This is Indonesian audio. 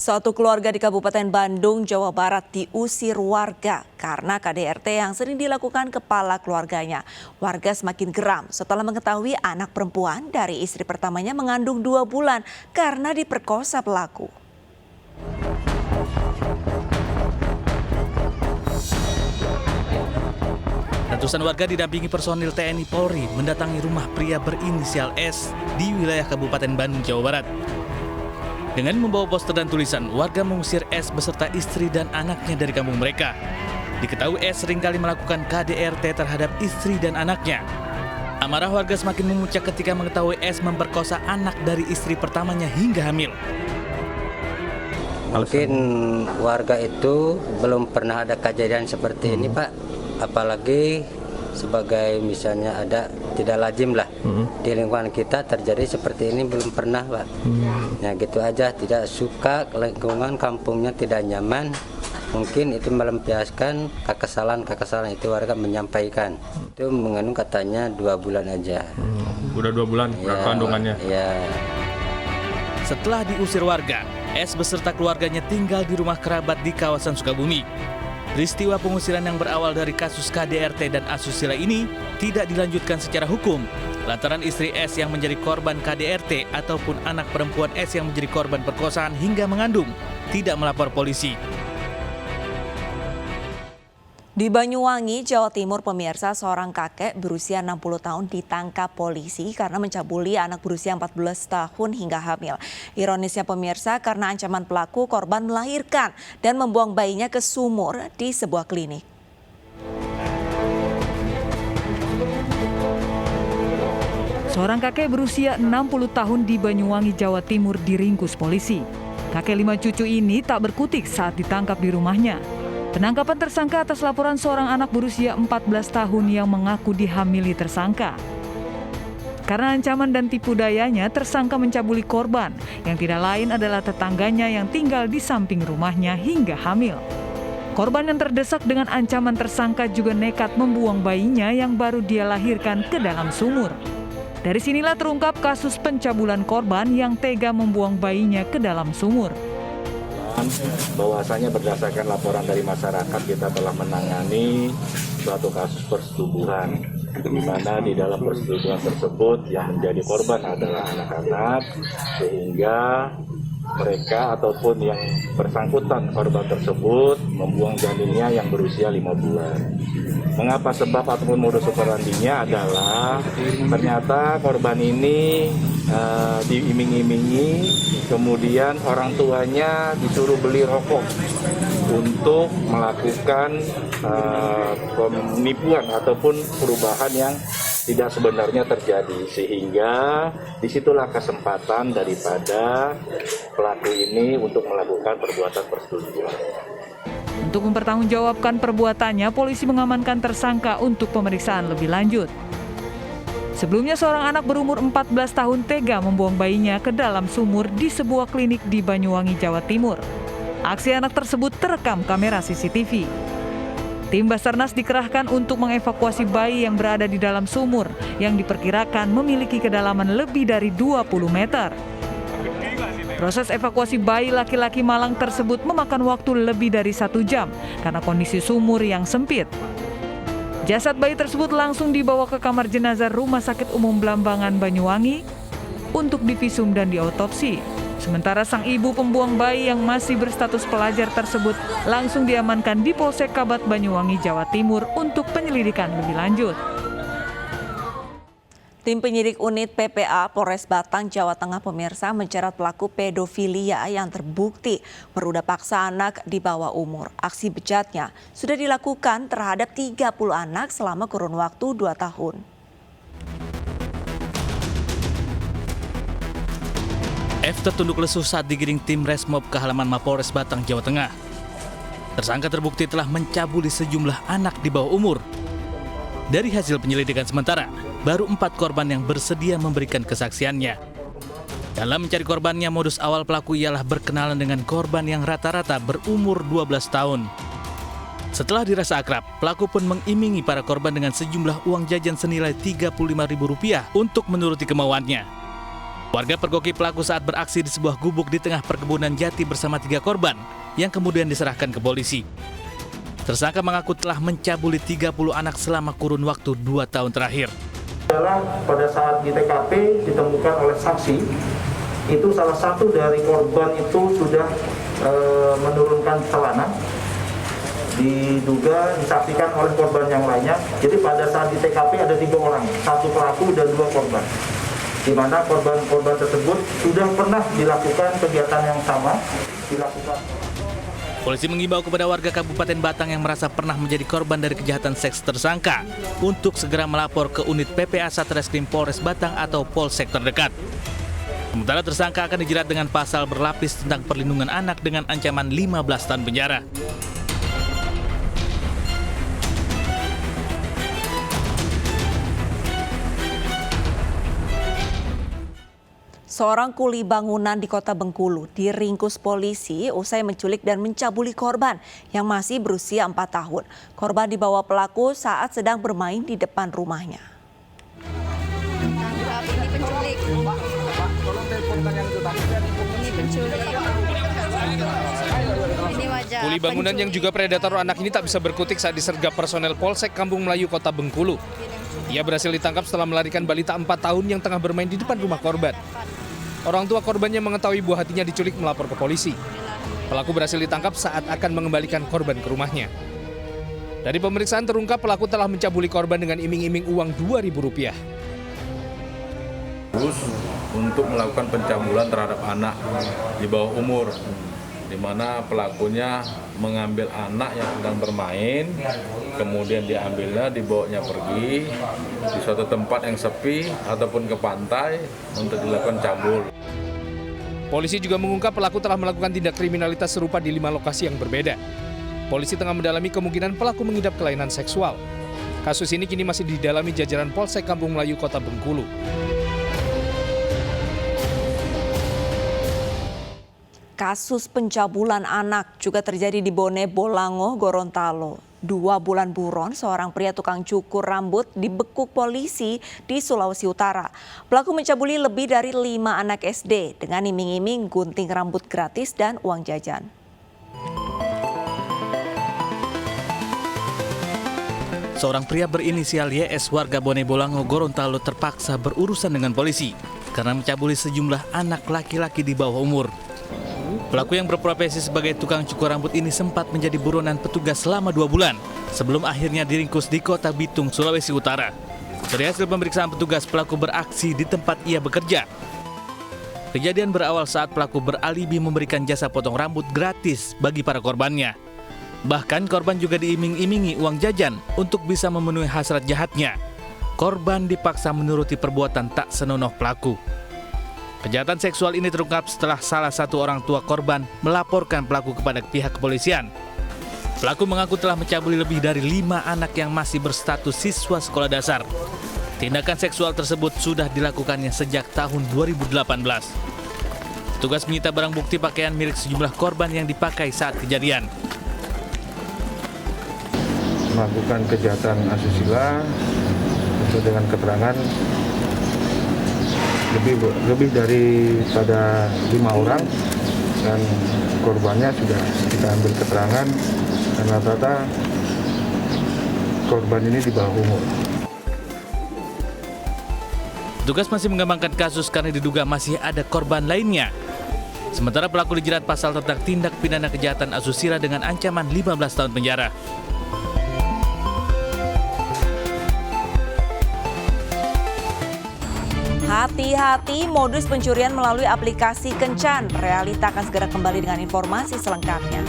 Satu keluarga di Kabupaten Bandung, Jawa Barat diusir warga karena KDRT yang sering dilakukan kepala keluarganya. Warga semakin geram setelah mengetahui anak perempuan dari istri pertamanya mengandung 2 bulan karena diperkosa pelaku. Ratusan warga didampingi personil TNI Polri mendatangi rumah pria berinisial S di wilayah Kabupaten Bandung, Jawa Barat. Dengan membawa poster dan tulisan, warga mengusir S beserta istri dan anaknya dari kampung mereka. Diketahui S seringkali melakukan KDRT terhadap istri dan anaknya. Amarah warga semakin memuncak ketika mengetahui S memperkosa anak dari istri pertamanya hingga hamil. Mungkin warga itu belum pernah ada kejadian seperti ini, Pak. Apalagi sebagai misalnya ada tidak lazim lah di lingkungan kita terjadi seperti ini, belum pernah, Pak. Ya gitu aja, tidak suka lingkungan kampungnya tidak nyaman, mungkin itu melampiaskan kekesalan itu warga menyampaikan. Itu mengandung katanya 2 bulan aja. Udah 2 bulan Ya, kandungannya. Ya. Setelah diusir warga, S beserta keluarganya tinggal di rumah kerabat di kawasan Sukabumi. Peristiwa pengusiran yang berawal dari kasus KDRT dan asusila ini tidak dilanjutkan secara hukum lantaran istri S yang menjadi korban KDRT ataupun anak perempuan S yang menjadi korban perkosaan hingga mengandung tidak melapor polisi. Di Banyuwangi, Jawa Timur, pemirsa, seorang kakek berusia 60 tahun ditangkap polisi karena mencabuli anak berusia 14 tahun hingga hamil. Ironisnya pemirsa, karena ancaman pelaku, korban melahirkan dan membuang bayinya ke sumur di sebuah klinik. Seorang kakek berusia 60 tahun di Banyuwangi, Jawa Timur diringkus polisi. Kakek 5 cucu ini tak berkutik saat ditangkap di rumahnya. Penangkapan tersangka atas laporan seorang anak berusia 14 tahun yang mengaku dihamili tersangka. Karena ancaman dan tipu dayanya, tersangka mencabuli korban yang tidak lain adalah tetangganya yang tinggal di samping rumahnya hingga hamil. Korban yang terdesak dengan ancaman tersangka juga nekat membuang bayinya yang baru dia lahirkan ke dalam sumur. Dari sinilah terungkap kasus pencabulan korban yang tega membuang bayinya ke dalam sumur. Bahwasanya berdasarkan laporan dari masyarakat, kita telah menangani suatu kasus persetubuhan, di mana di dalam persetubuhan tersebut yang menjadi korban adalah anak-anak, sehingga mereka ataupun yang bersangkutan korban tersebut membuang janinnya yang berusia 5 bulan. Mengapa sebab ataupun modus operandinya adalah ternyata korban ini diiming-imingi, kemudian orang tuanya disuruh beli rokok untuk melakukan penipuan ataupun perubahan yang tidak sebenarnya terjadi, sehingga disitulah kesempatan daripada pelaku ini untuk melakukan perbuatan persetubuhan. Untuk mempertanggungjawabkan perbuatannya, polisi mengamankan tersangka untuk pemeriksaan lebih lanjut. Sebelumnya seorang anak berumur 14 tahun tega membuang bayinya ke dalam sumur di sebuah klinik di Banyuwangi, Jawa Timur. Aksi anak tersebut terekam kamera CCTV. Tim Basarnas dikerahkan untuk mengevakuasi bayi yang berada di dalam sumur yang diperkirakan memiliki kedalaman lebih dari 20 meter. Proses evakuasi bayi laki-laki malang tersebut memakan waktu lebih dari 1 jam karena kondisi sumur yang sempit. Jasad bayi tersebut langsung dibawa ke kamar jenazah Rumah Sakit Umum Blambangan, Banyuwangi untuk divisum dan diotopsi. Sementara sang ibu pembuang bayi yang masih berstatus pelajar tersebut langsung diamankan di Polsek Kabat, Banyuwangi, Jawa Timur untuk penyelidikan lebih lanjut. Tim penyidik unit PPA Polres Batang, Jawa Tengah, pemirsa, menjerat pelaku pedofilia yang terbukti meruda paksa anak di bawah umur. Aksi bejatnya sudah dilakukan terhadap 30 anak selama kurun waktu 2 tahun. F tertunduk lesu saat digiring tim Resmob ke halaman Mapolres Batang, Jawa Tengah. Tersangka terbukti telah mencabuli sejumlah anak di bawah umur. Dari hasil penyelidikan sementara, baru 4 korban yang bersedia memberikan kesaksiannya. Dalam mencari korbannya, modus awal pelaku ialah berkenalan dengan korban yang rata-rata berumur 12 tahun. Setelah dirasa akrab, pelaku pun mengimingi para korban dengan sejumlah uang jajan senilai Rp35.000 untuk menuruti kemauannya. Warga pergoki pelaku saat beraksi di sebuah gubuk di tengah perkebunan jati bersama 3 korban yang kemudian diserahkan ke polisi. Tersangka mengaku telah mencabuli 30 anak selama kurun waktu 2 tahun terakhir. Pada saat di TKP ditemukan oleh saksi, itu salah satu dari korban itu sudah menurunkan celana, diduga disaksikan oleh korban yang lainnya. Jadi pada saat di TKP ada 3 orang, 1 pelaku dan 2 korban. Di mana korban-korban tersebut sudah pernah dilakukan kegiatan yang sama. Polisi mengimbau kepada warga Kabupaten Batang yang merasa pernah menjadi korban dari kejahatan seks tersangka untuk segera melapor ke unit PPA Satreskrim Polres Batang atau Polsek terdekat. Sementara tersangka akan dijerat dengan pasal berlapis tentang perlindungan anak dengan ancaman 15 tahun penjara. Seorang kuli bangunan di Kota Bengkulu diringkus polisi usai menculik dan mencabuli korban yang masih berusia 4 tahun. Korban dibawa pelaku saat sedang bermain di depan rumahnya. Ini penculik. Ini penculik. Ini wajah. Kuli bangunan yang juga predator anak ini tak bisa berkutik saat disergap personel Polsek Kampung Melayu Kota Bengkulu. Ia berhasil ditangkap setelah melarikan balita 4 tahun yang tengah bermain di depan rumah korban. Orang tua korbannya mengetahui buah hatinya diculik melapor ke polisi. Pelaku berhasil ditangkap saat akan mengembalikan korban ke rumahnya. Dari pemeriksaan terungkap pelaku telah mencabuli korban dengan iming-iming uang Rp2.000. Terus untuk melakukan pencabulan terhadap anak di bawah umur, di mana pelakunya mengambil anak yang sedang bermain, kemudian diambilnya, dibawanya pergi di suatu tempat yang sepi ataupun ke pantai untuk dilakukan cabul. Polisi juga mengungkap pelaku telah melakukan tindak kriminalitas serupa di 5 lokasi yang berbeda. Polisi tengah mendalami kemungkinan pelaku mengidap kelainan seksual. Kasus ini kini masih didalami jajaran Polsek Kampung Melayu Kota Bengkulu. Kasus pencabulan anak juga terjadi di Bone Bolango, Gorontalo. 2 bulan buron, seorang pria tukang cukur rambut dibekuk polisi di Sulawesi Utara. Pelaku mencabuli lebih dari 5 anak SD dengan iming-iming gunting rambut gratis dan uang jajan. Seorang pria berinisial YS warga Bone Bolango, Gorontalo terpaksa berurusan dengan polisi karena mencabuli sejumlah anak laki-laki di bawah umur. Pelaku yang berprofesi sebagai tukang cukur rambut ini sempat menjadi buronan petugas selama 2 bulan sebelum akhirnya diringkus di Kota Bitung, Sulawesi Utara. Dari hasil pemeriksaan petugas, pelaku beraksi di tempat ia bekerja. Kejadian berawal saat pelaku beralibi memberikan jasa potong rambut gratis bagi para korbannya. Bahkan korban juga diiming-imingi uang jajan untuk bisa memenuhi hasrat jahatnya. Korban dipaksa menuruti perbuatan tak senonoh pelaku. Kejahatan seksual ini terungkap setelah salah satu orang tua korban melaporkan pelaku kepada pihak kepolisian. Pelaku mengaku telah mencabuli lebih dari 5 anak yang masih berstatus siswa sekolah dasar. Tindakan seksual tersebut sudah dilakukannya sejak tahun 2018. Tugas menyita barang bukti pakaian milik sejumlah korban yang dipakai saat kejadian. Melakukan kejahatan asusila itu dengan keterangan lebih daripada 5 orang, dan korbannya sudah kita ambil keterangan dan rata-rata korban ini di bawah umur. Tugas masih mengembangkan kasus karena diduga masih ada korban lainnya. Sementara pelaku dijerat pasal tentang tindak pidana kejahatan asusila dengan ancaman 15 tahun penjara. Hati-hati modus pencurian melalui aplikasi Kencan. Realita akan segera kembali dengan informasi selengkapnya.